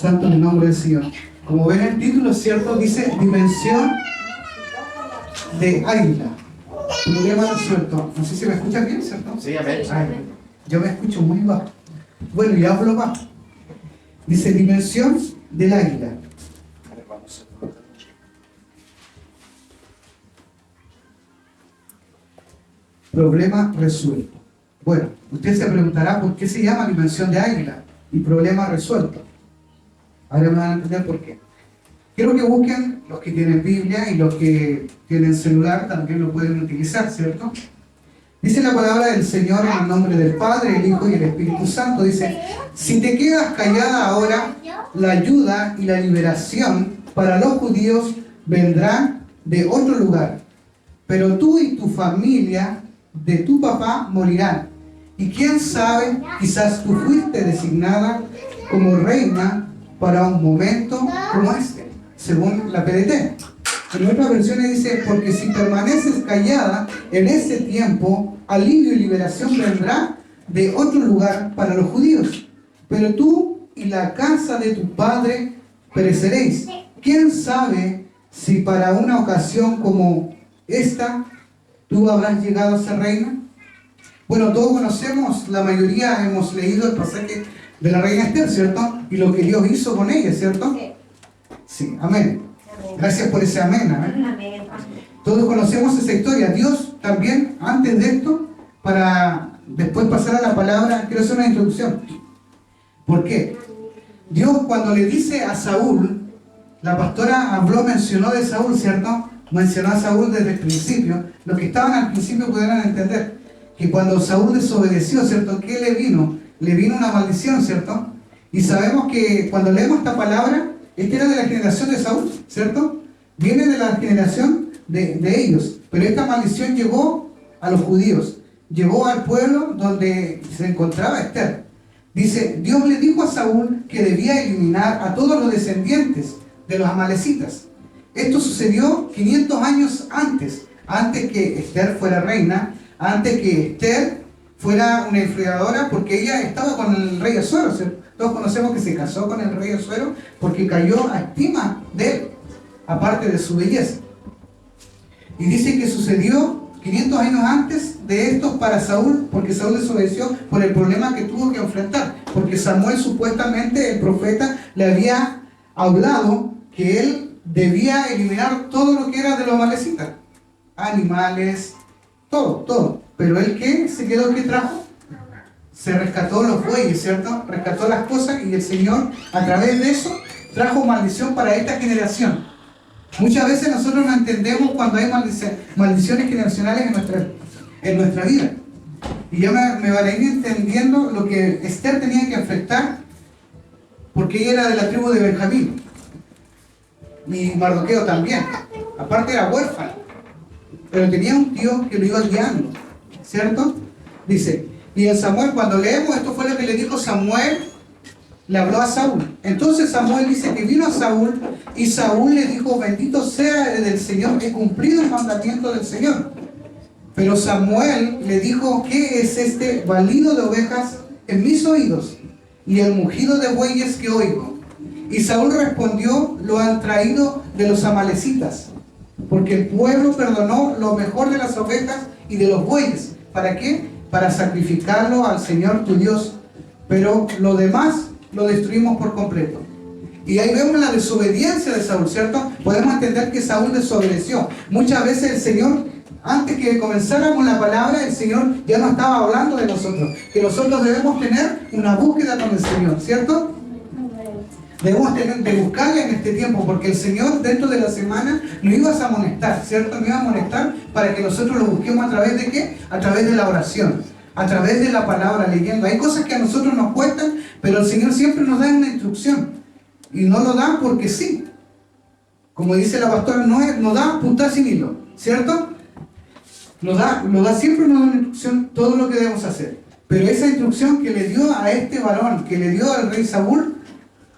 Santo en el nombre del Señor. Como ven el título, ¿cierto? Dice dimensión de águila. Problema resuelto. No sé si me escuchan bien, ¿cierto? Sí, amén. Yo me escucho muy bajo. Bueno, y hablo bajo. Dice dimensión del águila. Problema resuelto. Bueno, usted se preguntará por qué se llama dimensión de águila y problema resuelto. Ahora me van a entender por qué. Quiero que busquen los que tienen Biblia y los que tienen celular también lo pueden utilizar, ¿cierto? Dice la palabra del Señor en el nombre del Padre, el Hijo y el Espíritu Santo. Dice, si te quedas callada ahora, la ayuda y la liberación para los judíos vendrán de otro lugar. Pero tú y tu familia de tu papá morirán. Y quién sabe, quizás tú fuiste designada como reina para un momento como este, según la PDT. En otras versiones dice, porque si permaneces callada en ese tiempo, alivio y liberación vendrá de otro lugar para los judíos. Pero tú y la casa de tu padre pereceréis. ¿Quién sabe si para una ocasión como esta tú habrás llegado a ser reina? Bueno, todos conocemos, la mayoría hemos leído el pasaje de la reina Esther, ¿cierto? Y lo que Dios hizo con ella, ¿cierto? Sí, amén. Gracias por ese amén, amén. Todos conocemos esa historia. Dios también, antes de esto, para después pasar a la palabra, quiero hacer una introducción. ¿Por qué? Dios cuando le dice a Saúl, la pastora mencionó de Saúl, ¿cierto? Mencionó a Saúl desde el principio. Los que estaban al principio pudieran entender que cuando Saúl desobedeció, ¿cierto? ¿Qué le vino? Le vino una maldición, ¿cierto? Y sabemos que cuando leemos esta palabra, esta era de la generación de Saúl, ¿cierto? Viene de la generación de ellos. Pero esta maldición llegó a los judíos. Llegó al pueblo donde se encontraba Esther. Dice, Dios le dijo a Saúl que debía eliminar a todos los descendientes de los amalecitas. Esto sucedió 500 años antes que Esther fuera reina, antes que Esther fuera una enfriadora, porque ella estaba con el rey Asuero. Todos conocemos que se casó con el rey Asuero porque cayó a estima de él, aparte de su belleza. Y dice que sucedió 500 años antes de esto para Saúl, porque Saúl desobedeció por el problema que tuvo que enfrentar, porque Samuel supuestamente, el profeta, le había hablado que él debía eliminar todo lo que era de los amalecitas, animales, todo. Pero él, ¿qué? ¿Se quedó? ¿Qué trajo? Se rescató los bueyes, ¿cierto? Rescató las cosas y el Señor, a través de eso, trajo maldición para esta generación. Muchas veces nosotros no entendemos cuando hay maldiciones generacionales en nuestra vida. Y yo me van a ir entendiendo lo que Esther tenía que enfrentar, porque ella era de la tribu de Benjamín. Y Mardoqueo también. Aparte era huérfano. Pero tenía un tío que lo iba guiando, ¿cierto? Dice, y en Samuel, cuando leemos, esto fue lo que le dijo Samuel, le habló a Saúl. Entonces Samuel dice que vino a Saúl y Saúl le dijo, bendito sea del Señor, he cumplido el mandamiento del Señor. Pero Samuel le dijo, ¿qué es este balido de ovejas en mis oídos y el mugido de bueyes que oigo? Y Saúl respondió, lo han traído de los amalecitas, porque el pueblo perdonó lo mejor de las ovejas y de los bueyes. ¿Para qué? Para sacrificarlo al Señor tu Dios. Pero lo demás lo destruimos por completo. Y ahí vemos la desobediencia de Saúl, ¿cierto? Podemos entender que Saúl desobedeció. Muchas veces el Señor, antes que comenzáramos la palabra, el Señor ya nos estaba hablando de nosotros. Que nosotros debemos tener una búsqueda con el Señor, ¿cierto? Debemos de buscarle en este tiempo, porque el Señor dentro de la semana nos iba a amonestar, ¿cierto? Nos iba a amonestar para que nosotros lo busquemos a través de ¿qué? A través de la oración, a través de la palabra, leyendo. Hay cosas que a nosotros nos cuestan, pero el Señor siempre nos da una instrucción. Y no lo da porque sí. Como dice la pastora, no da puntada sin hilo, ¿cierto? Nos da siempre una instrucción, todo lo que debemos hacer. Pero esa instrucción que le dio a este varón, que le dio al rey Saúl,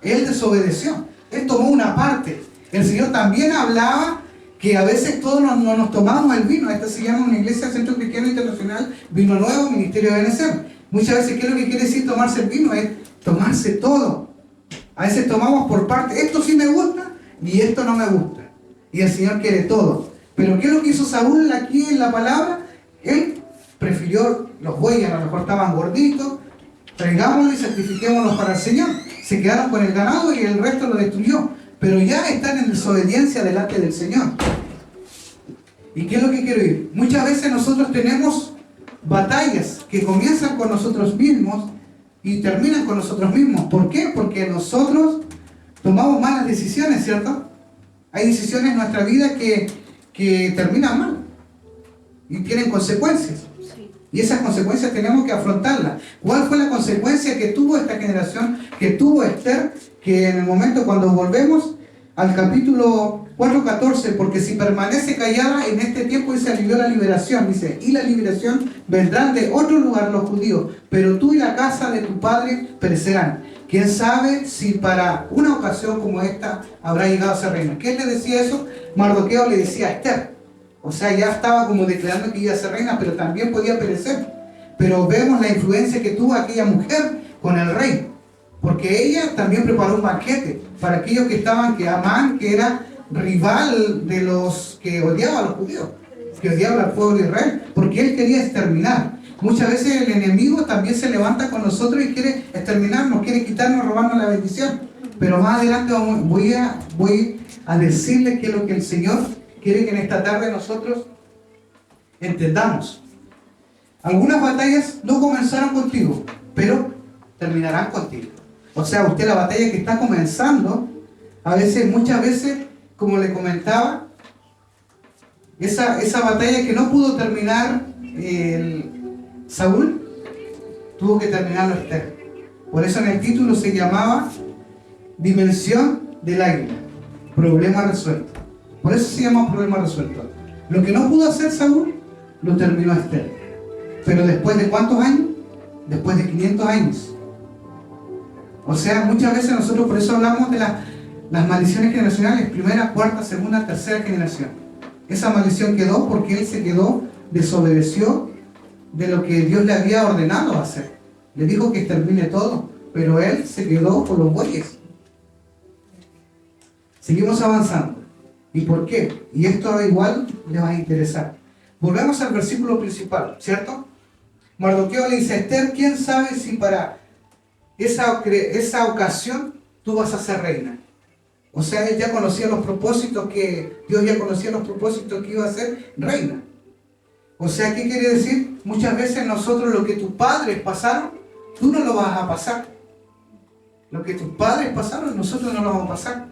él desobedeció. Él tomó una parte. El Señor también hablaba que a veces todos no nos tomamos el vino. Esta se llama una iglesia Centro Cristiano Internacional, Vino Nuevo, Ministerio de Benecer. Muchas veces, ¿qué es lo que quiere decir tomarse el vino? Es tomarse todo. A veces tomamos por parte, esto sí me gusta y esto no me gusta. Y el Señor quiere todo. Pero ¿qué es lo que hizo Saúl aquí en la palabra? Él prefirió los bueyes, a lo mejor estaban gorditos, traigámoslos y sacrifiquémoslos para el Señor. Se quedaron con el ganado y el resto lo destruyó. Pero ya están en desobediencia delante del Señor. ¿Y qué es lo que quiero ir? Muchas veces nosotros tenemos batallas que comienzan con nosotros mismos y terminan con nosotros mismos. ¿Por qué? Porque nosotros tomamos malas decisiones, ¿cierto? Hay decisiones en nuestra vida que terminan mal y tienen consecuencias. Y esas consecuencias tenemos que afrontarlas. ¿Cuál fue la consecuencia que tuvo esta generación, que tuvo Esther? Que en el momento cuando volvemos al capítulo 4:14, porque si permanece callada en este tiempo, dice, alivió la liberación, dice, y la liberación vendrán de otro lugar los judíos, pero tú y la casa de tu padre perecerán. ¿Quién sabe si para una ocasión como esta habrá llegado a ser reina? ¿Quién le decía eso? Mardoqueo le decía a Esther. O sea, ya estaba como declarando que iba a ser reina, pero también podía perecer. Pero vemos la influencia que tuvo aquella mujer con el rey. Porque ella también preparó un banquete para aquellos que estaban, que Amán, que era rival de los que odiaban a los judíos, que odiaban al pueblo de Israel, porque él quería exterminar. Muchas veces el enemigo también se levanta con nosotros y quiere exterminarnos, quiere quitarnos, robarnos la bendición. Pero más adelante voy a decirles qué es lo que el Señor quiere que en esta tarde nosotros entendamos. Algunas batallas no comenzaron contigo, pero terminarán contigo. O sea, usted la batalla que está comenzando, muchas veces, como le comentaba, esa batalla que no pudo terminar Saúl, tuvo que terminarlo Esther. Por eso en el título se llamaba Dimensión del Águila, problema resuelto. Por eso se llama problema resuelto. Lo que no pudo hacer Saúl, lo terminó Esther. Pero ¿después de cuántos años? Después de 500 años. O sea, muchas veces nosotros por eso hablamos de las maldiciones generacionales, primera, cuarta, segunda, tercera generación. Esa maldición quedó porque él se quedó, desobedeció de lo que Dios le había ordenado hacer. Le dijo que extermine todo, pero él se quedó con los bueyes. Seguimos avanzando. ¿Y por qué? Y esto igual le va a interesar. Volvemos al versículo principal, ¿cierto? Mardoqueo le dice a Esther, ¿quién sabe si para esa ocasión tú vas a ser reina? O sea, él ya conocía los propósitos Dios ya conocía los propósitos que iba a ser reina. O sea, ¿qué quiere decir? Muchas veces nosotros lo que tus padres pasaron, tú no lo vas a pasar. Lo que tus padres pasaron, nosotros no lo vamos a pasar.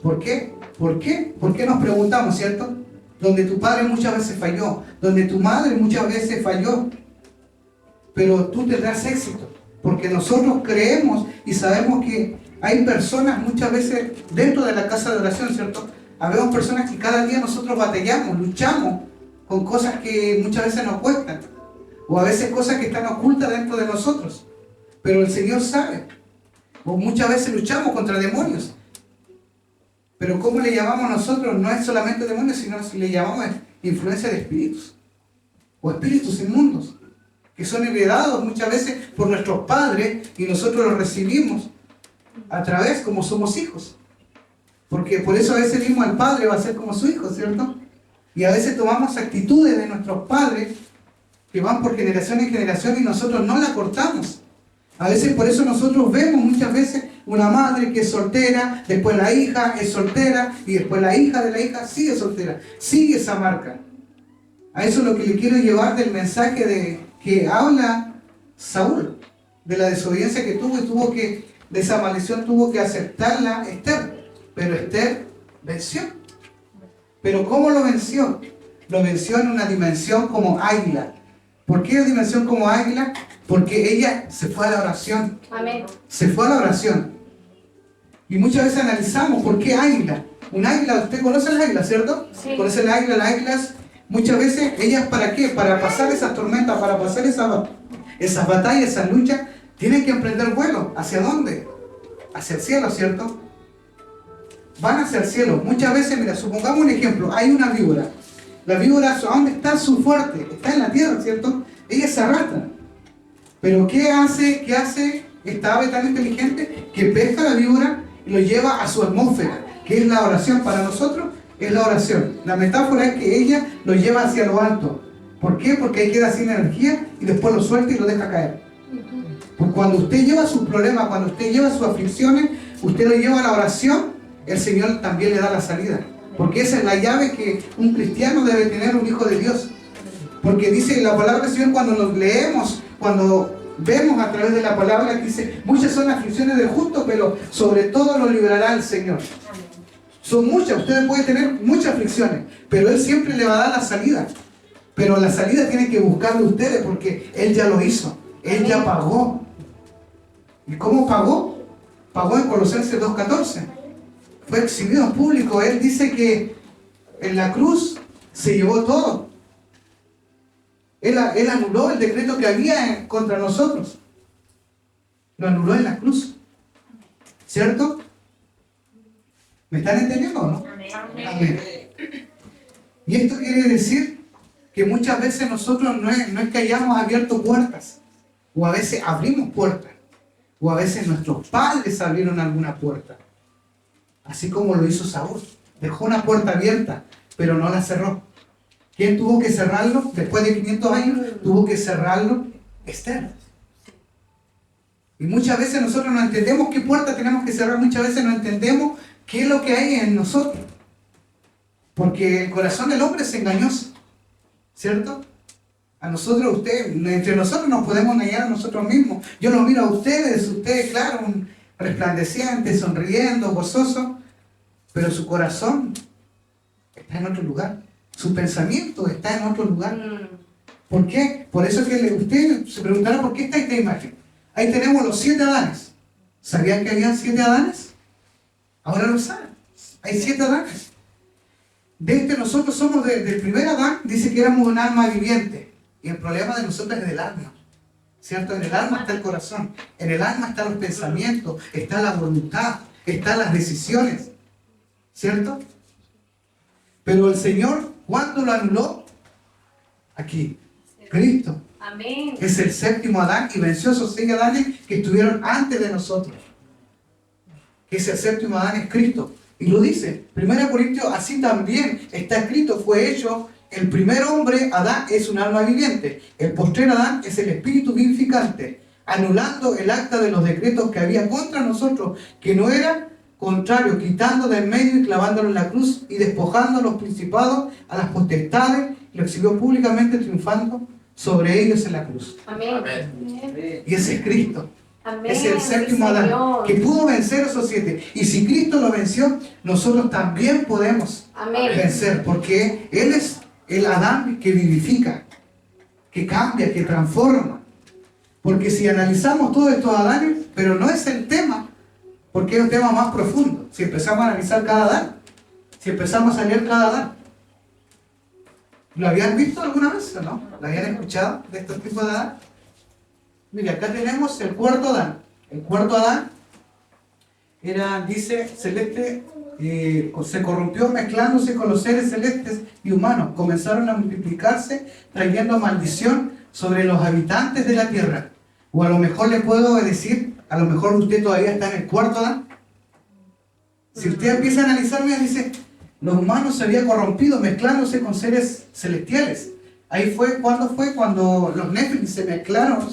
¿Por qué? ¿Por qué? ¿Por qué nos preguntamos, cierto? Donde tu padre muchas veces falló, donde tu madre muchas veces falló, pero tú tendrás éxito, porque nosotros creemos y sabemos que hay personas muchas veces dentro de la casa de oración, ¿cierto? Habemos personas que cada día nosotros batallamos, luchamos con cosas que muchas veces nos cuestan, o a veces cosas que están ocultas dentro de nosotros, pero el Señor sabe, o muchas veces luchamos contra demonios. Pero ¿cómo le llamamos nosotros? No es solamente demonios, sino le llamamos influencia de espíritus. O espíritus inmundos. Que son heredados muchas veces por nuestros padres y nosotros los recibimos a través como somos hijos. Porque por eso a veces mismo el padre va a ser como su hijo, ¿cierto? Y a veces tomamos actitudes de nuestros padres que van por generación en generación y nosotros no la cortamos. A veces por eso nosotros vemos muchas veces una madre que es soltera, después la hija es soltera y después la hija de la hija sigue soltera. Sigue esa marca. A eso es lo que le quiero llevar del mensaje que habla Saúl, de la desobediencia que tuvo de esa maldición tuvo que aceptarla Esther. Pero Esther venció. ¿Pero cómo lo venció? Lo venció en una dimensión como águila. ¿Por qué dimensión como águila? Porque ella se fue a la oración. Amén. Se fue a la oración. Y muchas veces analizamos, ¿por qué águila? Un águila, usted conoce las águilas, ¿cierto? Sí. ¿Conoce las águilas? Muchas veces, ellas ¿para qué? Para pasar esas tormentas, para pasar esas batallas, esas luchas, tienen que emprender vuelo. ¿Hacia dónde? Hacia el cielo, ¿cierto? Van hacia el cielo. Muchas veces, mira, supongamos un ejemplo, hay una víbora. La víbora, ¿dónde está su fuerte? Está en la tierra, ¿cierto? Ella se arrastra. Pero ¿qué hace esta ave tan inteligente? Que pesca la víbora y lo lleva a su atmósfera, que es la oración. Para nosotros es la oración. La metáfora es que ella lo lleva hacia lo alto. ¿Por qué? Porque ahí queda sin energía y después lo suelta y lo deja caer. Porque cuando usted lleva sus problemas, cuando usted lleva sus aflicciones, usted lo lleva a la oración, el Señor también le da la salida. Porque esa es la llave que un cristiano debe tener, un hijo de Dios. Porque dice la palabra del Señor, cuando nos leemos, cuando vemos a través de la palabra, que dice, muchas son las aflicciones del justo, pero sobre todo lo librará el Señor. Son muchas, ustedes pueden tener muchas aflicciones, pero Él siempre le va a dar la salida. Pero la salida tienen que buscarlo ustedes, porque Él ya lo hizo, Él ya pagó. ¿Y cómo pagó? Pagó en Colosenses 2:14. Fue exhibido en público. Él dice que en la cruz se llevó todo. Él anuló el decreto que había contra nosotros. Lo anuló en la cruz. ¿Cierto? ¿Me están entendiendo o no? Amén. Y esto quiere decir que muchas veces nosotros no es que hayamos abierto puertas, o a veces abrimos puertas, o a veces nuestros padres abrieron alguna puerta. Así como lo hizo Saúl. Dejó una puerta abierta, pero no la cerró. ¿Quién tuvo que cerrarlo? Después de 500 años, tuvo que cerrarlo Esther. Y muchas veces nosotros no entendemos qué puerta tenemos que cerrar. Muchas veces no entendemos qué es lo que hay en nosotros. Porque el corazón del hombre es engañoso. ¿Cierto? A nosotros, entre nosotros nos podemos engañar a nosotros mismos. Yo los miro a ustedes, claro, resplandeciente, sonriendo, gozoso, pero su corazón está en otro lugar. Su pensamiento está en otro lugar. ¿Por qué? Por eso que usted se preguntará por qué está esta imagen. Ahí tenemos los 7 Adanes. ¿Sabían que habían 7 Adanes? Ahora lo saben. Hay 7 Adanes. Nosotros somos del primer Adán, dice que éramos un alma viviente. Y el problema de nosotros es del alma. ¿Cierto? En el alma está el corazón. En el alma están los pensamientos, está la voluntad, están las decisiones. ¿Cierto? Pero el Señor, ¿cuándo lo anuló? Aquí. Cristo. Amén. Es el 7º Adán y venció a esos 6 Adanes que estuvieron antes de nosotros. Que ese 7º Adán es Cristo. Y lo dice, 1 Corintios, así también está escrito, fue hecho, el primer hombre, Adán, es un alma viviente. El postrer Adán es el espíritu vivificante, anulando el acta de los decretos que había contra nosotros, que no era contrario, quitando de en medio y clavándolo en la cruz y despojando a los principados, a las potestades, y lo exhibió públicamente triunfando sobre ellos en la cruz. Amén. Y ese es Cristo. Amén. Es el 7º Adán que pudo vencer esos 7. Y si Cristo lo venció, nosotros también podemos vencer, porque Él es el Adán que vivifica, que cambia, que transforma. Porque si analizamos todos estos Adanes, pero no es el tema, porque es un tema más profundo. Si empezamos a analizar cada Adán, si empezamos a leer cada Adán, ¿lo habían visto alguna vez o no? ¿Lo habían escuchado de estos tipos de Adán? Mire, acá tenemos el 4º Adán. El 4º Adán era, dice, celeste, se corrompió mezclándose con los seres celestes y humanos. Comenzaron a multiplicarse, trayendo maldición sobre los habitantes de la tierra. O a lo mejor le puedo decir, a lo mejor usted todavía está en el 4º Adán. Si usted empieza a analizarme, dice, los humanos se habían corrompido mezclándose con seres celestiales. Ahí fue, ¿cuándo fue? Cuando los Nephilim se mezclaron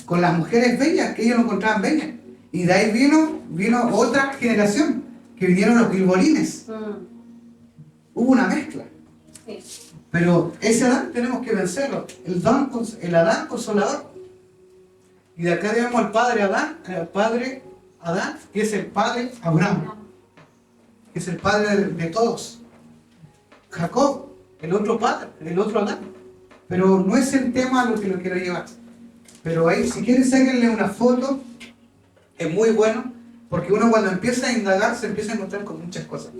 con las mujeres bellas, que ellos no encontraban bellas. Y de ahí vino otra generación, que vinieron los gilbolines. Hubo una mezcla. Sí. Pero ese Adán tenemos que vencerlo. El Adán consolador. Y de acá tenemos al padre Adán, que es el padre Abraham, que es el padre de todos. Jacob, el otro padre, el otro Adán. Pero no es el tema a lo que lo quiero llevar. Pero ahí, si quieren, sáquenle una foto. Es muy bueno, porque uno cuando empieza a indagar se empieza a encontrar con muchas cosas.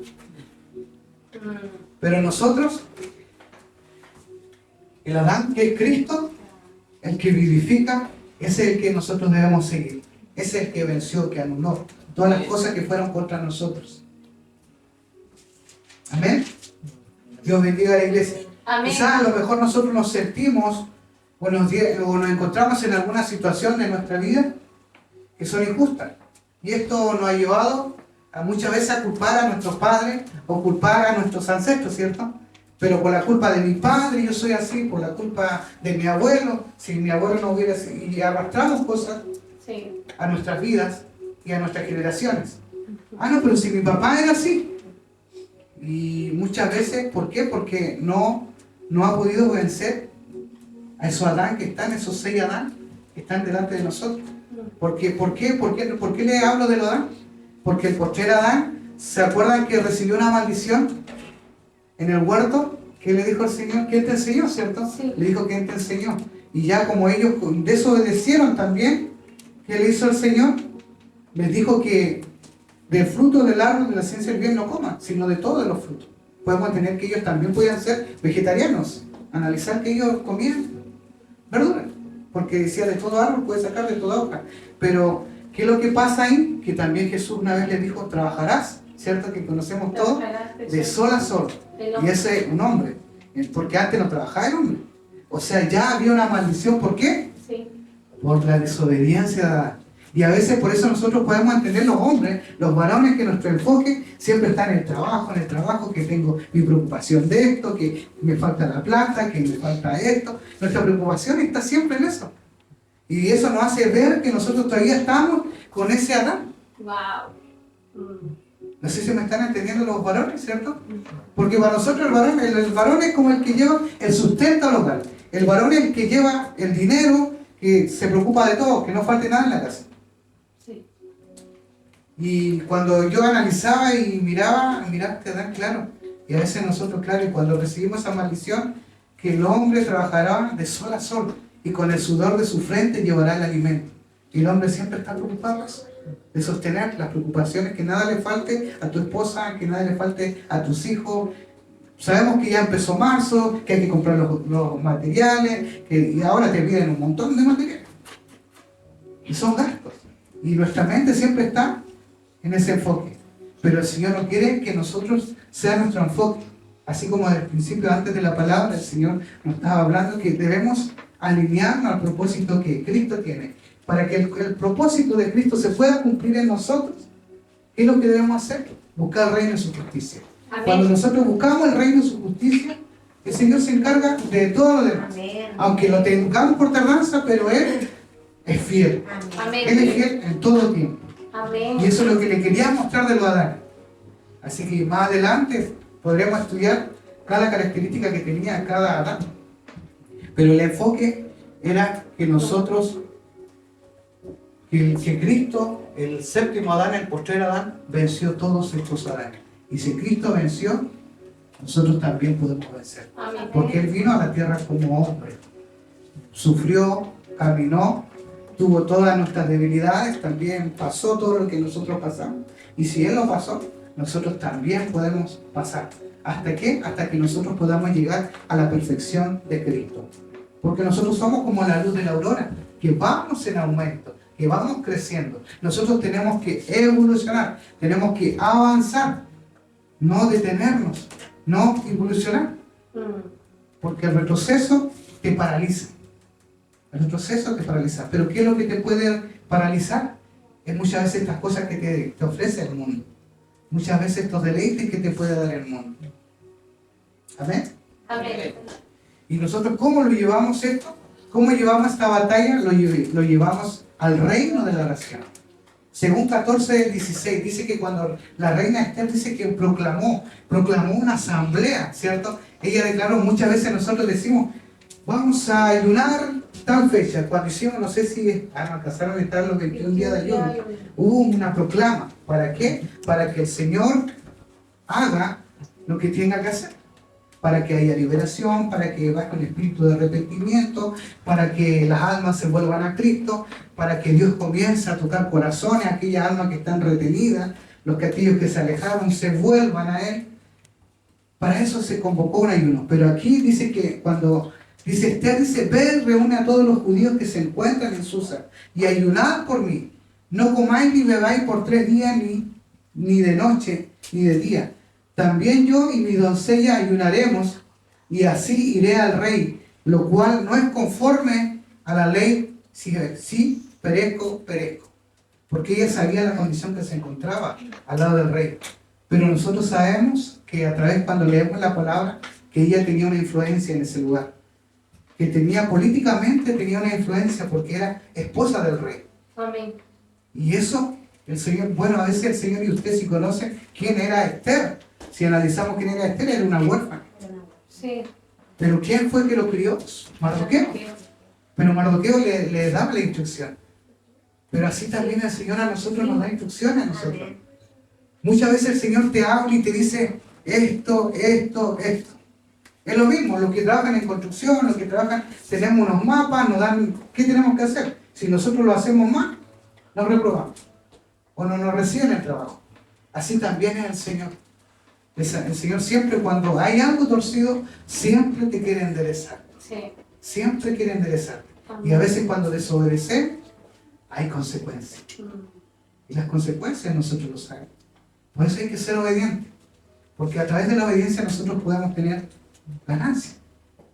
Pero nosotros, el Adán que es Cristo, el que vivifica, ese es el que nosotros debemos seguir. Ese es el que venció, que anuló todas las cosas que fueron contra nosotros. Amén. Dios bendiga a la iglesia. Amén. Quizás a lo mejor nosotros nos sentimos o nos encontramos en alguna situación de nuestra vida que son injustas. Y esto nos ha llevado muchas veces a culpar a nuestros padres o culpar a nuestros ancestros, ¿cierto? Pero por la culpa de mi padre yo soy así, por la culpa de mi abuelo, si mi abuelo no hubiera sido, y arrastramos cosas a nuestras vidas y a nuestras generaciones. Ah, no, pero si mi papá era así. Y muchas veces, ¿por qué? Porque no ha podido vencer a esos Adán que están, esos 6 Adán que están delante de nosotros. ¿Por qué le hablo de Adán? Porque el postrer Adán, ¿se acuerdan que recibió una maldición en el huerto? ¿Qué le dijo el Señor? ¿Quién te enseñó, cierto? Sí. Le dijo, ¿quién te enseñó? Y ya como ellos desobedecieron también, ¿qué le hizo el Señor? Les dijo que del fruto del árbol de la ciencia del bien no coman, sino de todos los frutos. Podemos entender que ellos también podían ser vegetarianos, analizar que ellos comían verduras, porque decía de todo árbol puedes sacar de toda hoja. Pero, ¿qué es lo que pasa ahí? Que también Jesús una vez les dijo, trabajarás, ¿cierto? Que conocemos todos, de sol a sol. Y ese es un hombre, porque antes no trabajaba el hombre. O sea, ya había una maldición, ¿por qué? Sí. Por la desobediencia de Adán. Y a veces por eso nosotros podemos entender los hombres, los varones, que nuestro enfoque siempre está en el trabajo, que tengo mi preocupación de esto, que me falta la plata, que me falta esto. Nuestra preocupación está siempre en eso. Y eso nos hace ver que nosotros todavía estamos con ese Adán. Wow. No sé si me están entendiendo los varones, ¿cierto? Porque para nosotros el varón es como el que lleva el sustento local. El varón es el que lleva el dinero, que se preocupa de todo, que no falte nada en la casa. Y cuando yo analizaba y miraba te dan claro. Y a veces nosotros, claro, y cuando recibimos esa maldición, que el hombre trabajará de sol a sol y con el sudor de su frente llevará el alimento. Y el hombre siempre está preocupado de sostener las preocupaciones, que nada le falte a tu esposa, que nada le falte a tus hijos. Sabemos que ya empezó marzo, que hay que comprar los materiales, y ahora te piden un montón de materiales. Y son gastos. Y nuestra mente siempre está en ese enfoque. Pero el Señor no quiere que nosotros sea nuestro enfoque. Así como desde el principio, antes de la palabra, el Señor nos estaba hablando que debemos alinearnos al propósito que Cristo tiene. Para que el propósito de Cristo se pueda cumplir en nosotros, ¿qué es lo que debemos hacer? Buscar el reino y su justicia. Amén. Cuando nosotros buscamos el reino y su justicia, el Señor se encarga de todo lo demás. Amén. Aunque lo tengamos por tardanza, pero Él es fiel. Amén. Él es fiel en todo tiempo. Amén. Y eso es lo que le quería mostrar de los Adán. Así que más adelante podremos estudiar cada característica que tenía cada Adán. Pero el enfoque era que nosotros, que Cristo, el séptimo Adán, el postrer Adán, venció todos estos Adanes. Y si Cristo venció, nosotros también podemos vencer. Amén. Porque Él vino a la tierra como hombre. Sufrió, caminó, tuvo todas nuestras debilidades, también pasó todo lo que nosotros pasamos. Y si Él lo pasó, nosotros también podemos pasar. ¿Hasta qué? Hasta que nosotros podamos llegar a la perfección de Cristo. Porque nosotros somos como la luz de la aurora, que vamos en aumento, que vamos creciendo. Nosotros tenemos que evolucionar, tenemos que avanzar, no detenernos, no evolucionar. Porque el retroceso te paraliza. El retroceso te paraliza. Pero ¿qué es lo que te puede paralizar? Es muchas veces estas cosas que te ofrece el mundo. Muchas veces estos deleites que te puede dar el mundo. ¿Amén? Amén. ¿Y nosotros cómo lo llevamos esto? ¿Cómo llevamos esta batalla? Lo llevamos al reino de la oración. Según 14:16, dice que cuando la reina Esther dice que proclamó una asamblea, ¿cierto? Ella declaró, muchas veces nosotros decimos, vamos a ayunar tal fecha. Cuando hicimos, no sé si alcanzaron a estar los 21 días de ayuno, hubo una proclama. ¿Para qué? Para que el Señor haga lo que tenga que hacer. Para que haya liberación, para que baje el espíritu de arrepentimiento, para que las almas se vuelvan a Cristo, para que Dios comience a tocar corazones, aquellas almas que están retenidas, aquellos que se alejaron se vuelvan a Él. Para eso se convocó un ayuno. Pero aquí dice que cuando dice Esther, dice, ve, reúne a todos los judíos que se encuentran en Susa y ayunad por mí. No comáis ni bebáis por 3 días, ni de noche, ni de día. También yo y mi doncella ayunaremos, y así iré al rey, lo cual no es conforme a la ley, si perezco, perezco. porque ella sabía la condición que se encontraba al lado del rey. Pero nosotros sabemos que a través, cuando leemos la palabra, que ella tenía una influencia en ese lugar, que políticamente tenía una influencia porque era esposa del rey. Amén. Y eso, el Señor, bueno, a veces el Señor, y usted si conoce quién era Esther, si analizamos quién era Esther, era una huérfana. Sí. Pero ¿quién fue que lo crió? Mardoqueo. Pero Mardoqueo le daba la instrucción. Pero así también el Señor a nosotros nos da instrucciones a nosotros. Muchas veces el Señor te habla y te dice esto, esto, esto. Es lo mismo, los que trabajan en construcción, los que trabajan, tenemos unos mapas, nos dan, ¿qué tenemos que hacer? Si nosotros lo hacemos mal, nos reprobamos. O no nos reciben el trabajo. Así también es el Señor. El Señor siempre, cuando hay algo torcido, siempre te quiere enderezar. Sí. Siempre quiere enderezar. Y a veces cuando desobedecemos, hay consecuencias. Y las consecuencias nosotros lo sabemos. Por eso hay que ser obedientes. Porque a través de la obediencia nosotros podemos tener ganancia.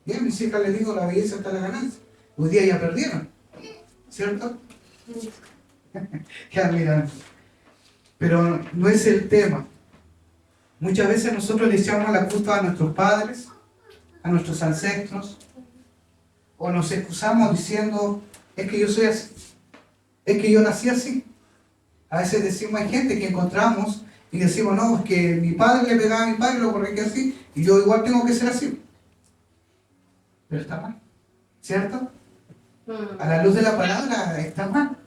Y a mis hijas les digo, la obediencia está en la ganancia. Hoy día ya perdieron. ¿Cierto? Qué admirable. Pero no es el tema. Muchas veces nosotros le echamos la culpa a nuestros padres, a nuestros ancestros, o nos excusamos diciendo, es que yo soy así, es que yo nací así. A veces decimos, hay gente que encontramos y decimos, no, es que mi padre le pegaba a mi padre, lo corregía así, y yo igual tengo que ser así. Pero está mal, ¿cierto? A la luz de la palabra está mal.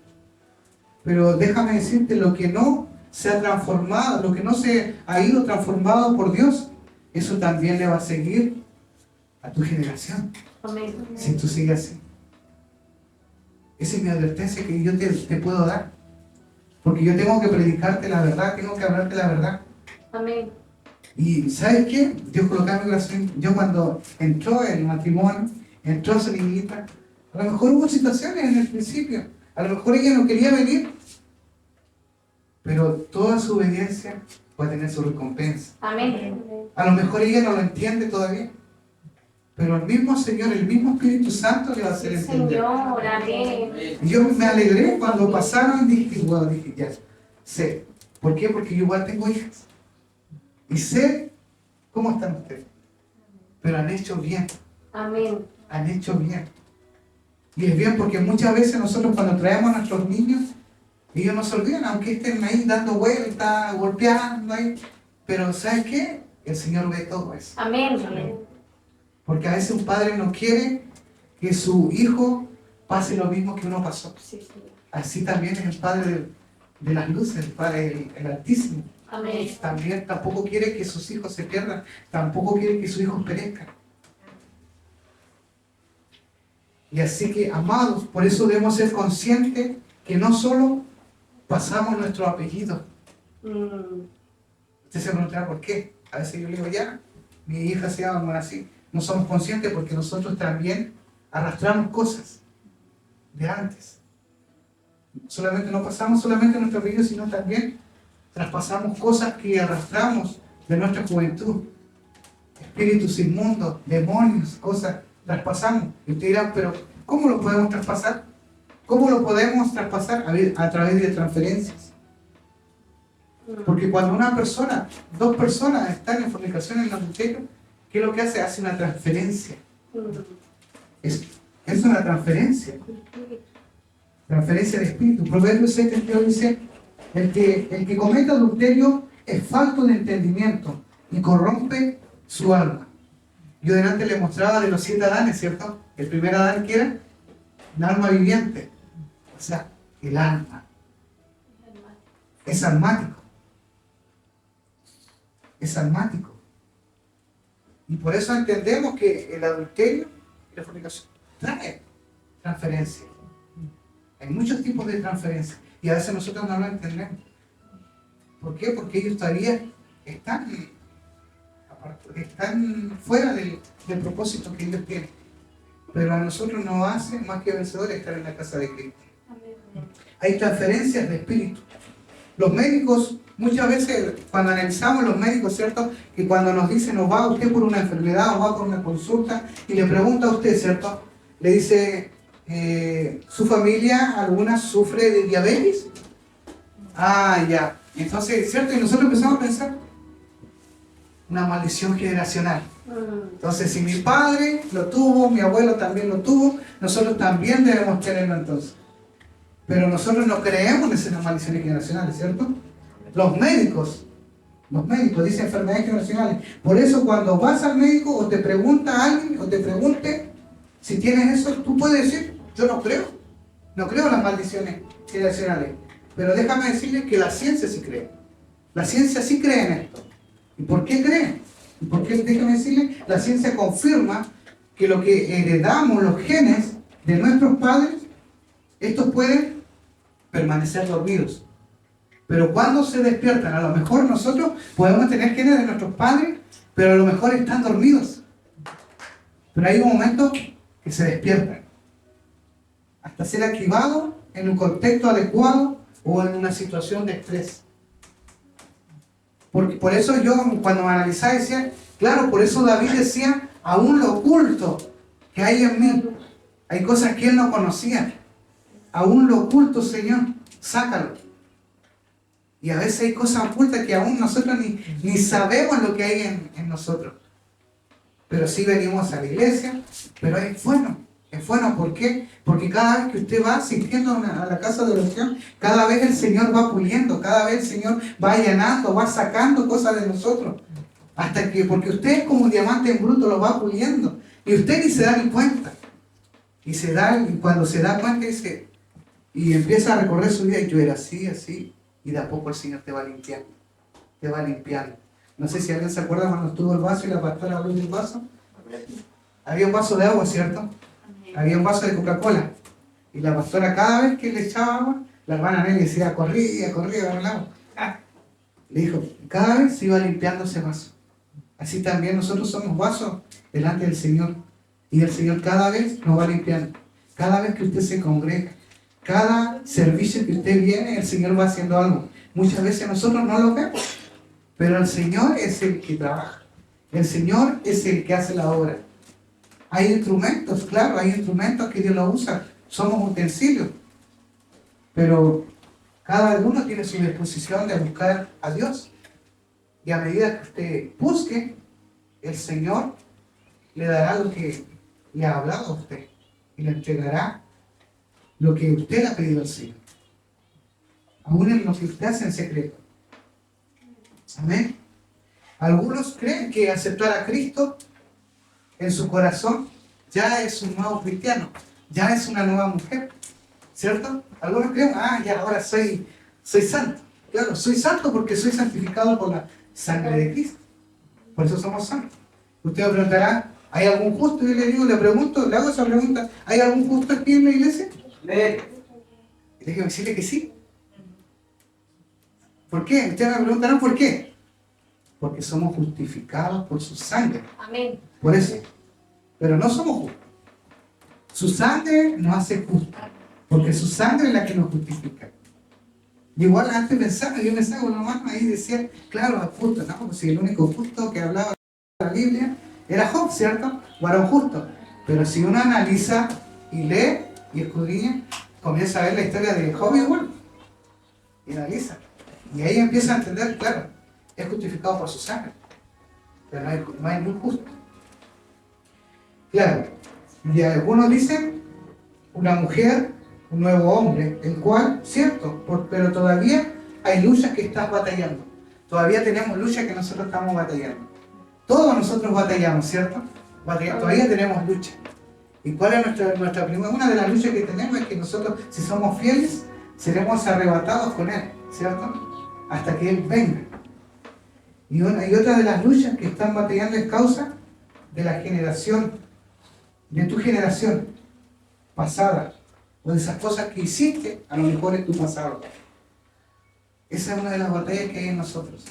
Pero déjame decirte, lo que no se ha transformado, lo que no se ha ido transformado por Dios, eso también le va a seguir a tu generación. Amén. Si tú sigues así. Esa es mi advertencia que yo te puedo dar. Porque yo tengo que predicarte la verdad, tengo que hablarte la verdad. Amén. Y ¿sabes qué? Dios colocaba en mi corazón. Yo cuando entró el matrimonio, entró su niñita, a lo mejor hubo situaciones en el principio. A lo mejor ella no quería venir. Pero toda su obediencia va a tener su recompensa. Amén. A lo mejor ella no lo entiende todavía. Pero el mismo Señor, el mismo Espíritu Santo le va a hacer entender. Señor, amén. Y yo me alegré cuando pasaron y dije, bueno, dije, ya, sé. ¿Por qué? Porque yo igual tengo hijas. Y sé cómo están ustedes. Pero han hecho bien. Amén. Han hecho bien. Y es bien porque muchas veces nosotros cuando traemos a nuestros niños, ellos no se olvidan, aunque estén ahí dando vueltas, golpeando ahí. Pero ¿sabes qué? El Señor ve todo eso. Amén. Porque a veces un padre no quiere que su hijo pase lo mismo que uno pasó. Sí, sí. Así también es el Padre de las luces, el Padre, el Altísimo. Amén. También tampoco quiere que sus hijos se pierdan, tampoco quiere que sus hijos perezcan. Y así que, amados, por eso debemos ser conscientes que no solo pasamos nuestro apellido. Usted se preguntará por qué. A veces yo le digo, ya, mi hija se llama así. No somos conscientes porque nosotros también arrastramos cosas de antes. No pasamos solamente nuestro apellido, sino también traspasamos cosas que arrastramos de nuestra juventud. Espíritus inmundos, demonios, cosas, traspasamos. Y usted dirá, pero ¿cómo lo podemos traspasar? ¿Cómo lo podemos traspasar? A través de transferencias. Porque cuando una persona, dos personas están en fornicación, en adulterio, ¿qué es lo que hace? Hace una transferencia. Es una transferencia. Transferencia de espíritu. Proverbios 6:32 dice, el que comete adulterio es falto de entendimiento y corrompe su alma. Yo delante le mostraba de los 7 Adanes, ¿cierto? El primer Adán que era un alma viviente. O sea, el alma. Es almático. Es almático. Y por eso entendemos que el adulterio y la fornicación trae transferencia. Hay muchos tipos de transferencia. Y a veces nosotros no lo entendemos. ¿Por qué? Porque ellos todavía están fuera del propósito que ellos tienen. Pero a nosotros nos hace más que vencedores estar en la casa de Cristo. Hay transferencias de espíritu. Los médicos, muchas veces cuando analizamos los médicos, ¿cierto? Que cuando nos dicen, o va usted por una enfermedad, o va por una consulta, y le pregunta a usted, ¿cierto? Le dice, ¿su familia alguna sufre de diabetes? Ah, ya. Entonces, ¿cierto? Y nosotros empezamos a pensar una maldición generacional. Entonces, si mi padre lo tuvo, mi abuelo también lo tuvo, nosotros también debemos tenerlo entonces. Pero nosotros no creemos en esas maldiciones generacionales, ¿cierto? Los médicos dicen enfermedades generacionales. Por eso cuando vas al médico o te pregunta alguien o te pregunte si tienes eso, tú puedes decir, yo no creo en las maldiciones generacionales. Pero déjame decirles que la ciencia sí cree. La ciencia sí cree en esto. ¿Y por qué cree? ¿Y por qué? Déjame decirles, la ciencia confirma que lo que heredamos, los genes de nuestros padres, estos pueden permanecer dormidos. Pero cuando se despiertan, a lo mejor nosotros podemos tener genes de nuestros padres, pero a lo mejor están dormidos. Pero hay un momento que se despiertan. Hasta ser activados en un contexto adecuado o en una situación de estrés. Por eso yo cuando me analizaba decía, claro, por eso David decía, aún lo oculto que hay en mí, hay cosas que él no conocía. Aún lo oculto, Señor, sácalo. Y a veces hay cosas ocultas que aún nosotros ni sabemos lo que hay en nosotros. Pero sí venimos a la iglesia, pero es bueno. Es bueno, ¿por qué? Porque cada vez que usted va asistiendo a la casa de oración, cada vez el Señor va puliendo, cada vez el Señor va llenando, va sacando cosas de nosotros. Hasta que, porque usted es como un diamante en bruto, lo va puliendo. Y usted ni se da ni cuenta. Y cuando se da cuenta dice, y empieza a recorrer su vida, y yo era así, así, y de a poco el Señor te va limpiando. Te va limpiando. No sé si alguien se acuerda cuando estuvo el vaso y la pastora abrió el vaso. Había un vaso de agua, ¿cierto? Había un vaso de Coca-Cola. Y la pastora cada vez que le echaba agua, la hermana Nelly decía, corría con el agua. Le dijo, cada vez se iba limpiando ese vaso. Así también nosotros somos vasos delante del Señor. Y el Señor cada vez nos va limpiando. Cada vez que usted se congrega, cada servicio que usted viene, el Señor va haciendo algo. Muchas veces nosotros no lo vemos, pero el Señor es el que trabaja. El Señor es el que hace la obra. Hay instrumentos, claro, hay instrumentos que Dios los usa. Somos utensilios. Pero cada uno tiene su disposición de buscar a Dios. Y a medida que usted busque, el Señor le dará lo que le ha hablado a usted. Y le entregará lo que usted le ha pedido al Señor. Aún en lo que usted hace en secreto. Amén. Algunos creen que aceptar a Cristo en su corazón ya es un nuevo cristiano, ya es una nueva mujer, ¿cierto? Algunos creen, ya ahora soy santo. Claro, soy santo porque soy santificado por la sangre de Cristo. Por eso somos santos. Usted me preguntará, ¿hay algún justo? Yo le pregunto, le hago esa pregunta, ¿hay algún justo aquí en la iglesia? Y déjeme decirle que sí. ¿Por qué? Ustedes me preguntarán, ¿por qué? Porque somos justificados por su sangre. Amén. Por eso. Pero no somos justos. Su sangre nos hace justos. Porque su sangre es la que nos justifica. Y igual antes pensaba, yo pensaba con una mano ahí y decía, claro, es justo, ¿no? Pues si el único justo que hablaba de la Biblia era Job, ¿cierto? Varón justo. Pero si uno analiza y lee y escudriña, comienza a ver la historia de Job igual. Y analiza. Y ahí empieza a entender, claro, es justificado por su sangre. Pero no hay muy justo. Claro, y algunos dicen una mujer, un nuevo hombre, el cual, cierto, pero todavía hay luchas que estás batallando. Todavía tenemos luchas que nosotros estamos batallando. Todos nosotros batallamos, ¿cierto? Todavía tenemos luchas. ¿Y cuál es nuestra primera? Una de las luchas que tenemos es que nosotros, si somos fieles, seremos arrebatados con Él, ¿cierto? Hasta que Él venga. Y otra de las luchas que están batallando es causa de la generación, de tu generación pasada, o de esas cosas que hiciste, a lo mejor en tu pasado. Esa es una de las batallas que hay en nosotros.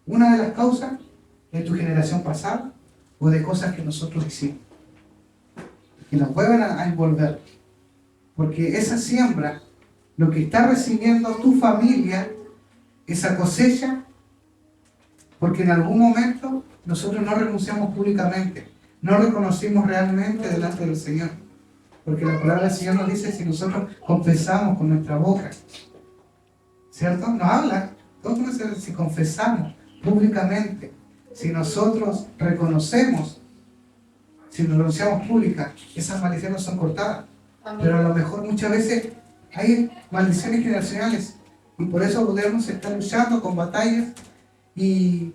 Una de las causas de tu generación pasada, o de cosas que nosotros hicimos, que nos vuelven a envolver. Porque esa siembra, lo que está recibiendo tu familia, esa cosecha, porque en algún momento nosotros no renunciamos públicamente, no reconocimos realmente delante del Señor. Porque la palabra del Señor nos dice, si nosotros confesamos con nuestra boca, ¿cierto? Nos habla. Entonces, si confesamos públicamente, si nosotros reconocemos, si nos renunciamos pública, esas maldiciones son cortadas. Pero a lo mejor muchas veces hay maldiciones generacionales y por eso podemos estar luchando con batallas y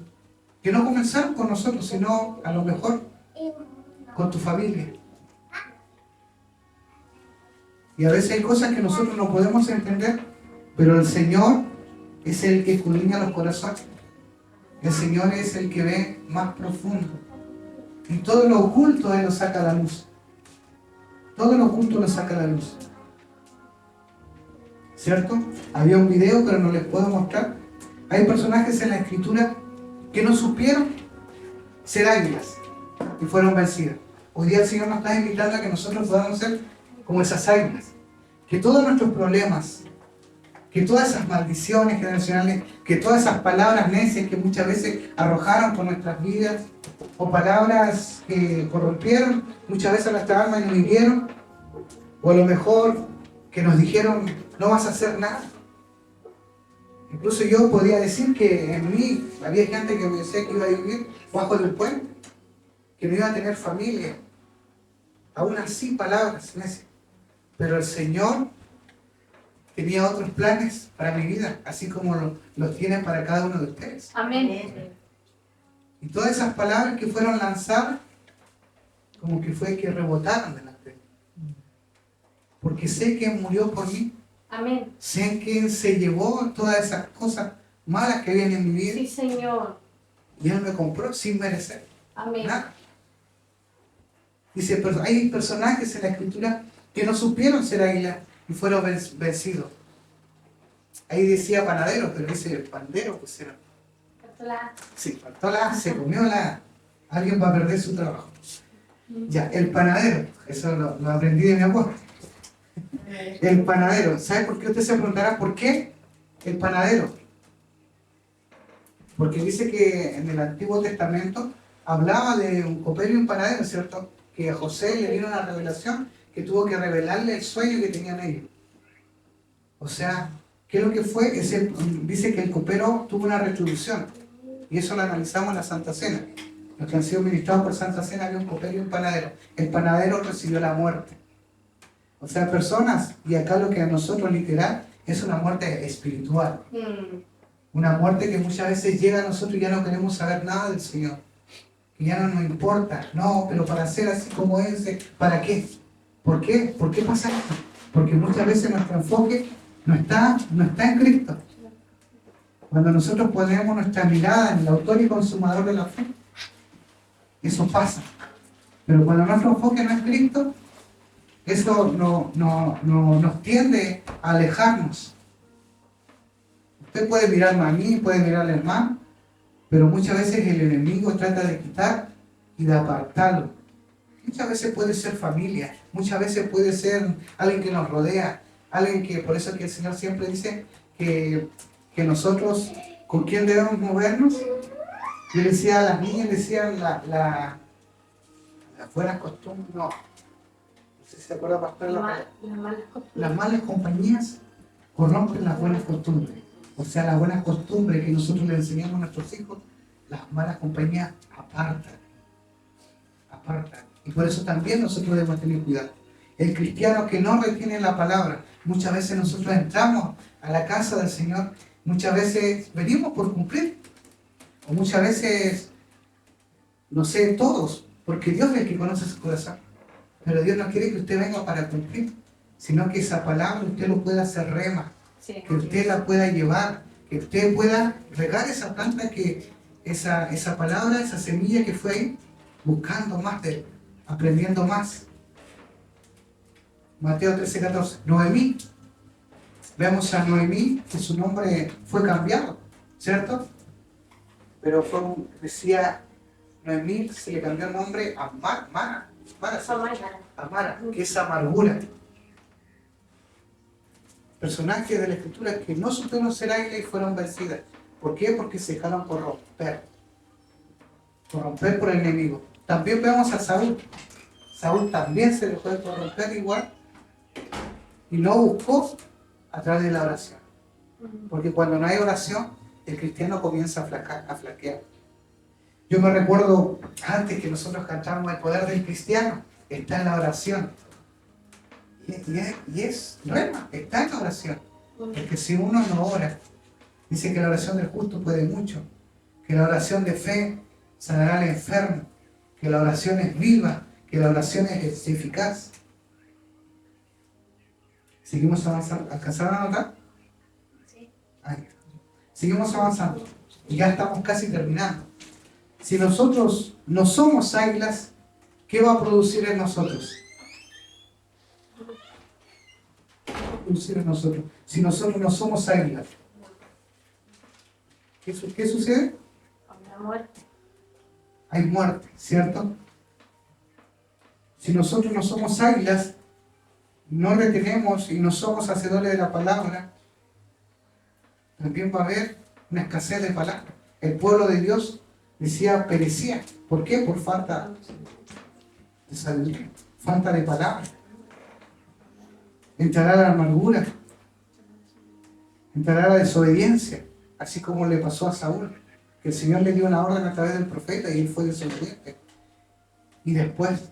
que no comenzaron con nosotros, sino a lo mejor con tu familia. Y a veces hay cosas que nosotros no podemos entender, pero el Señor es el que escudriña los corazones. El Señor es el que ve más profundo. Y todo lo oculto Él lo saca a la luz. Todo lo oculto lo saca a la luz. ¿Cierto? Había un video, pero no les puedo mostrar. Hay personajes en la Escritura que no supieron ser águilas y fueron vencidas. Hoy día el Señor nos está invitando a que nosotros podamos ser como esas águilas. Que todos nuestros problemas, que todas esas maldiciones generacionales, que todas esas palabras necias que muchas veces arrojaron por nuestras vidas, o palabras que corrompieron muchas veces nuestra alma y nos hirieron, o a lo mejor que nos dijeron no vas a hacer nada. Incluso yo podía decir que en mí había gente que me decía que iba a vivir bajo del puente, que no iba a tener familia. Aún así palabras necias. Pero el Señor tenía otros planes para mi vida, así como los tiene para cada uno de ustedes. Amén. Y todas esas palabras que fueron lanzadas, como que fue que rebotaron delante de mí. Porque sé que murió por mí. Amén. Sé que Él se llevó todas esas cosas malas que habían en mi vida. Sí, Señor. Y Él me compró sin merecer Amén. nada. Dice, pero hay personajes en la Escritura que no supieron ser águilas y fueron vencidos. Ahí decía panadero, pero dice pandero, pues era. Sí, faltó la A, se comió la A. Alguien va a perder su trabajo. Ya, el panadero, eso lo aprendí de mi abuelo. El panadero, ¿sabe por qué? Usted se preguntará, ¿por qué el panadero? Porque dice que en el Antiguo Testamento hablaba de un copero y un panadero, ¿cierto? Que a José le vino una revelación que tuvo que revelarle el sueño que tenían ellos. O sea, ¿qué es lo que fue? Dice que el copero tuvo una retribución. Y eso lo analizamos en la Santa Cena. Los que han sido ministrados por Santa Cena había un copero y un panadero. El panadero recibió la muerte. O sea, personas, y acá lo que a nosotros literal es una muerte espiritual. Una muerte que muchas veces llega a nosotros y ya no queremos saber nada del Señor. Que ya no nos importa. No, pero para ser así como ese, ¿para qué? ¿Por qué? ¿Por qué pasa esto? Porque muchas veces nuestro enfoque no está en Cristo. Cuando nosotros ponemos nuestra mirada en el autor y consumador de la fe, eso pasa. Pero cuando nuestro enfoque no es Cristo, eso nos tiende a alejarnos. Usted puede mirarme a mí, puede mirar al hermano, pero muchas veces el enemigo trata de quitar y de apartarlo. Muchas veces puede ser familia, muchas veces puede ser alguien que nos rodea, alguien que, por eso que el Señor siempre dice que nosotros, ¿con quién debemos movernos? Yo decía a las niñas, decían las buenas costumbres, no sé si se acuerda, pastor, las malas compañías corrompen las buenas costumbres. O sea, las buenas costumbres que nosotros le enseñamos a nuestros hijos, las malas compañías apartan. Y por eso también nosotros debemos tener cuidado. El cristiano que no retiene la palabra, muchas veces nosotros entramos a la casa del Señor, muchas veces venimos por cumplir, o muchas veces, no sé, todos, porque Dios es el que conoce su corazón. Pero Dios no quiere que usted venga para cumplir, sino que esa palabra usted lo pueda hacer rema, que usted la pueda llevar, que usted pueda regar esa planta, que esa palabra, esa semilla que fue ahí, buscando más de él, aprendiendo más. Mateo 13:14. Noemí. Vemos a Noemí, que su nombre fue cambiado, ¿cierto? Pero decía Noemí, se le cambió el nombre a Mara, que es amargura. Personajes de la Escritura que no supieron ser águilas y fueron vencidas. ¿Por qué? Porque se dejaron corromper por el enemigo. También vemos a Saúl. Saúl también se dejó de corromper igual y no buscó a través de la oración. Porque cuando no hay oración, el cristiano comienza a flaquear. Yo me recuerdo antes que nosotros cantábamos el poder del cristiano, está en la oración. Y es rema, está en la oración. Porque si uno no ora, dice que la oración del justo puede mucho, que la oración de fe sanará al enfermo, que la oración es viva, que la oración es eficaz. ¿Seguimos avanzando? ¿Alcanzaron a notar? Sí. Ahí. Seguimos avanzando. Y ya estamos casi terminando. Si nosotros no somos águilas, ¿qué va a producir en nosotros? ¿Qué va a producir en nosotros? Si nosotros no somos águilas, ¿qué sucede? La muerte. Hay muerte, ¿cierto? Si nosotros no somos águilas, no retenemos y no somos hacedores de la palabra, también va a haber una escasez de palabra. El pueblo de Dios decía perecía. ¿Por qué? Por falta de sabiduría, falta de palabra. Entrará la amargura, entrará la desobediencia, así como le pasó a Saúl, que el Señor le dio una orden a través del profeta y él fue desobediente. Y después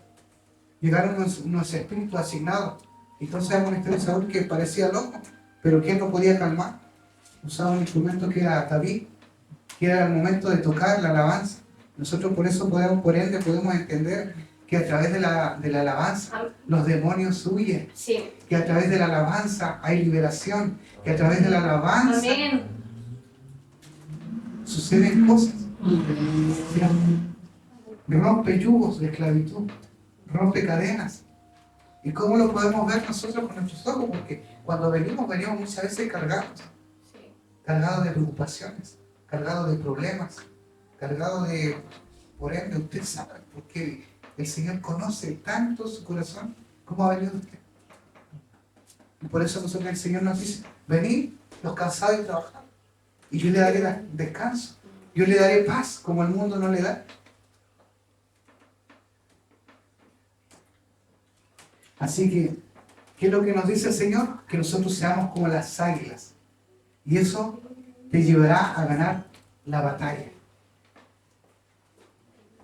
llegaron unos espíritus asignados. Entonces hay una historia de Saúl que parecía loco, pero que él no podía calmar. Usaba un instrumento que era David, que era el momento de tocar la alabanza. Nosotros por eso por ende podemos entender que a través de la alabanza los demonios huyen, Sí. que a través de la alabanza hay liberación, que a través de la alabanza Amén. suceden cosas. Rompe yugos de esclavitud, rompe cadenas. ¿Y cómo lo podemos ver nosotros con nuestros ojos? Porque cuando venimos muchas veces cargados. Sí. Cargados de preocupaciones, cargados de problemas, cargados de... Por ende, usted sabe, porque el Señor conoce tanto su corazón, cómo ha venido usted. Y por eso nosotros el Señor nos dice, venid los cansados y trabajados, y yo le daré descanso, yo le daré paz como el mundo no le da. Así que, ¿qué es lo que nos dice el Señor? Que nosotros seamos como las águilas. Y eso te llevará a ganar la batalla.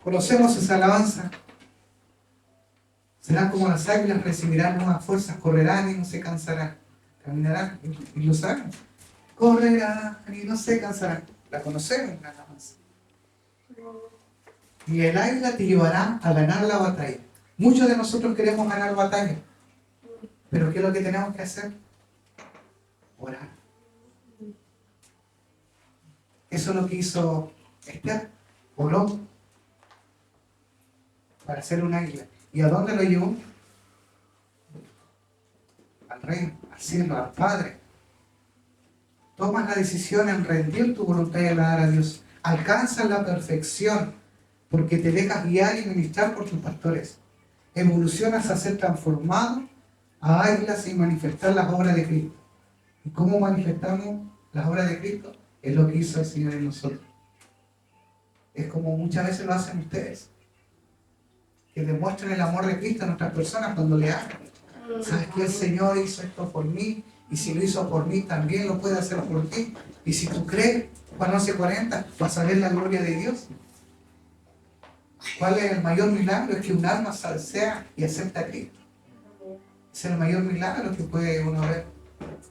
Conocemos esa alabanza. Serán como las águilas, recibirán nuevas fuerzas, correrán y no se cansarán. Caminarán y lo saben. Correrán y no se cansarán. La conocemos, la alabanza. Y el águila te llevará a ganar la batalla. Muchos de nosotros queremos ganar batalla. Pero ¿qué es lo que tenemos que hacer? Orar. Eso es lo que hizo Esther. Oró para ser un águila. ¿Y a dónde lo llevó? Al reino, al cielo, al Padre. Tomas la decisión en rendir tu voluntad y agradar a Dios. Alcanzas la perfección porque te dejas guiar y ministrar por tus pastores. Evolucionas a ser transformado a águilas y manifestar las obras de Cristo. ¿Y cómo manifestamos las obras de Cristo? Es lo que hizo el Señor en nosotros. Es como muchas veces lo hacen ustedes, que demuestren el amor de Cristo a nuestras personas cuando le aman. ¿Sabes que el Señor hizo esto por mí? Y si lo hizo por mí, también lo puede hacer por ti. Y si tú crees, Juan 11:40, vas a ver la gloria de Dios. ¿Cuál es el mayor milagro? Es que un alma salsea y acepta a Cristo. Es el mayor milagro que puede uno ver.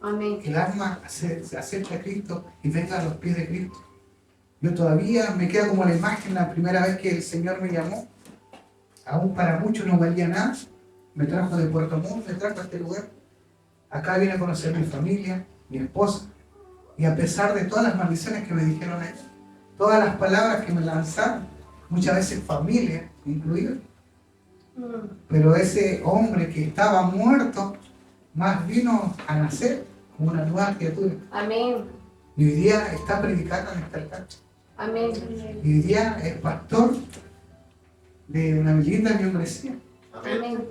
Amén. Que el alma acepte a Cristo y venga a los pies de Cristo. Yo todavía me queda como la imagen la primera vez que el Señor me llamó. Aún para muchos no valía nada. Me trajo de Puerto Montt, me trajo a este lugar. Acá vine a conocer mi familia, mi esposa. Y a pesar de todas las maldiciones que me dijeron ellos, todas las palabras que me lanzaron, muchas veces familia incluida, pero ese hombre que estaba muerto, más vino a nacer como una nueva criatura. Amén. Y hoy día está predicando en esta altar. Amén. Y hoy día es pastor de una linda membresía. Amén.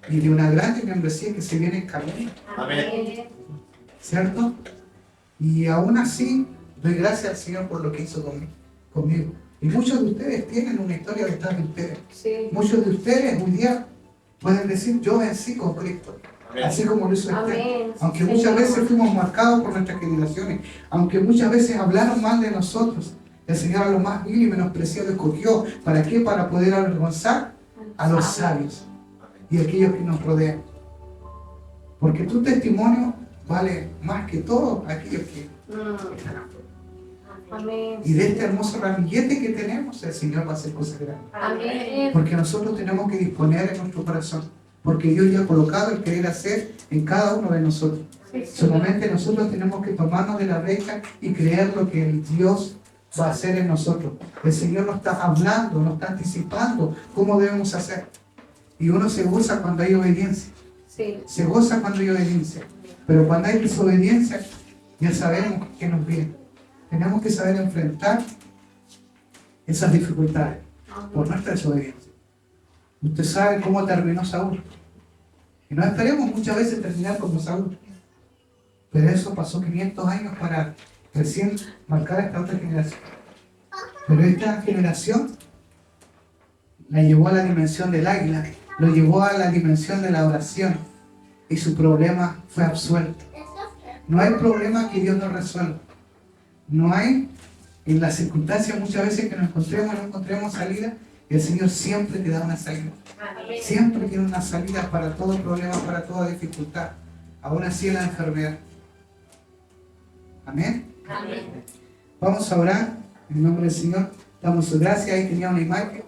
Y de una grande membresía que se viene en camino. Amén. ¿Cierto? Y aún así, doy gracias al Señor por lo que hizo conmigo. Y muchos de ustedes tienen una historia detrás de ustedes. Sí. Muchos de ustedes hoy día pueden decir, yo vencí con Cristo. así como lo hizo Esther. Amén. Aunque muchas veces fuimos marcados por nuestras generaciones, aunque muchas veces hablaron mal de nosotros, el Señor a lo más vil y menospreciado escogió. ¿Para qué? Para poder avergonzar a los sabios y a aquellos que nos rodean. Porque tu testimonio vale más que todo aquellos que están afuera. Amén. Y de este hermoso ramillete que tenemos, el Señor va a hacer cosas grandes. Amén. Porque nosotros tenemos que disponer en nuestro corazón. Porque Dios ya ha colocado el querer hacer en cada uno de nosotros. Solamente nosotros tenemos que tomarnos de la brecha y creer lo que el Dios va a hacer en nosotros. El Señor nos está hablando, nos está anticipando cómo debemos hacer. Y uno se goza cuando hay obediencia. Sí. Se goza cuando hay obediencia. Pero cuando hay desobediencia, ya sabemos que nos viene. Tenemos que saber enfrentar esas dificultades por nuestra desobediencia. Usted sabe cómo terminó Saúl. Y no esperemos muchas veces terminar como Saúl. Pero eso pasó 500 años para recién marcar esta otra generación. Pero esta generación la llevó a la dimensión del águila, lo llevó a la dimensión de la oración y su problema fue absuelto. No hay problema que Dios no resuelva. No hay, en las circunstancias muchas veces que nos encontremos, no encontremos salida, el Señor siempre te da una salida. Siempre tiene una salida para todo problema, para toda dificultad. Aún así en la enfermedad. Amén. Amén. Vamos a orar en el nombre del Señor. Damos su gracia. Ahí tenía una imagen.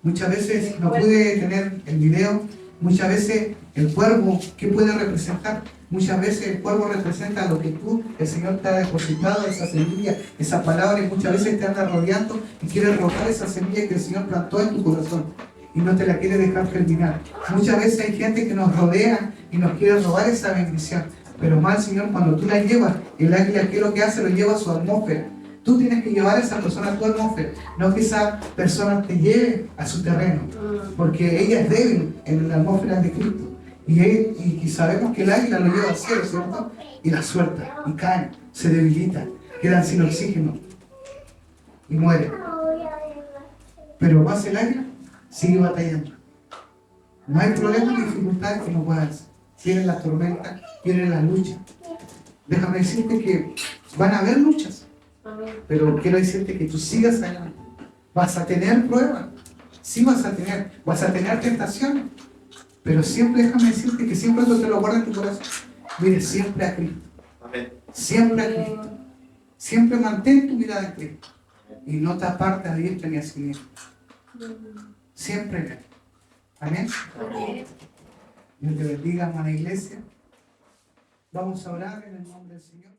Muchas veces no pude tener el video. Muchas veces el cuervo, ¿qué puede representar? Muchas veces el cuervo representa lo que tú, el Señor te ha depositado, esa semilla, esa palabra, y muchas veces te anda rodeando y quiere robar esa semilla que el Señor plantó en tu corazón y no te la quiere dejar germinar. Muchas veces hay gente que nos rodea y nos quiere robar esa bendición. Pero mal, Señor, cuando tú la llevas, el águila, ¿qué es lo que hace? Lo lleva a su atmósfera. Tú tienes que llevar a esa persona a tu atmósfera, no que esa persona te lleve a su terreno, porque ella es débil en la atmósfera de Cristo. Y sabemos que el águila lo lleva al cielo, ¿cierto? Y la suelta, y caen, se debilitan, quedan sin oxígeno y mueren. Pero más el águila sigue batallando. No hay problema ni dificultad que no puedan hacer. Tienen la tormenta, tienen la lucha. Déjame decirte que van a haber luchas, pero quiero decirte que tú sigas adelante. Vas a tener pruebas, sí vas a tener tentaciones, pero siempre déjame decirte que siempre eso te lo guarda en tu corazón. Mire siempre a Cristo. Siempre a Cristo. Siempre mantén tu mirada en Cristo. Y no te apartes a diestra ni a siniestra. Siempre en Él. Amén. Dios te bendiga, hermana iglesia. Vamos a orar en el nombre del Señor.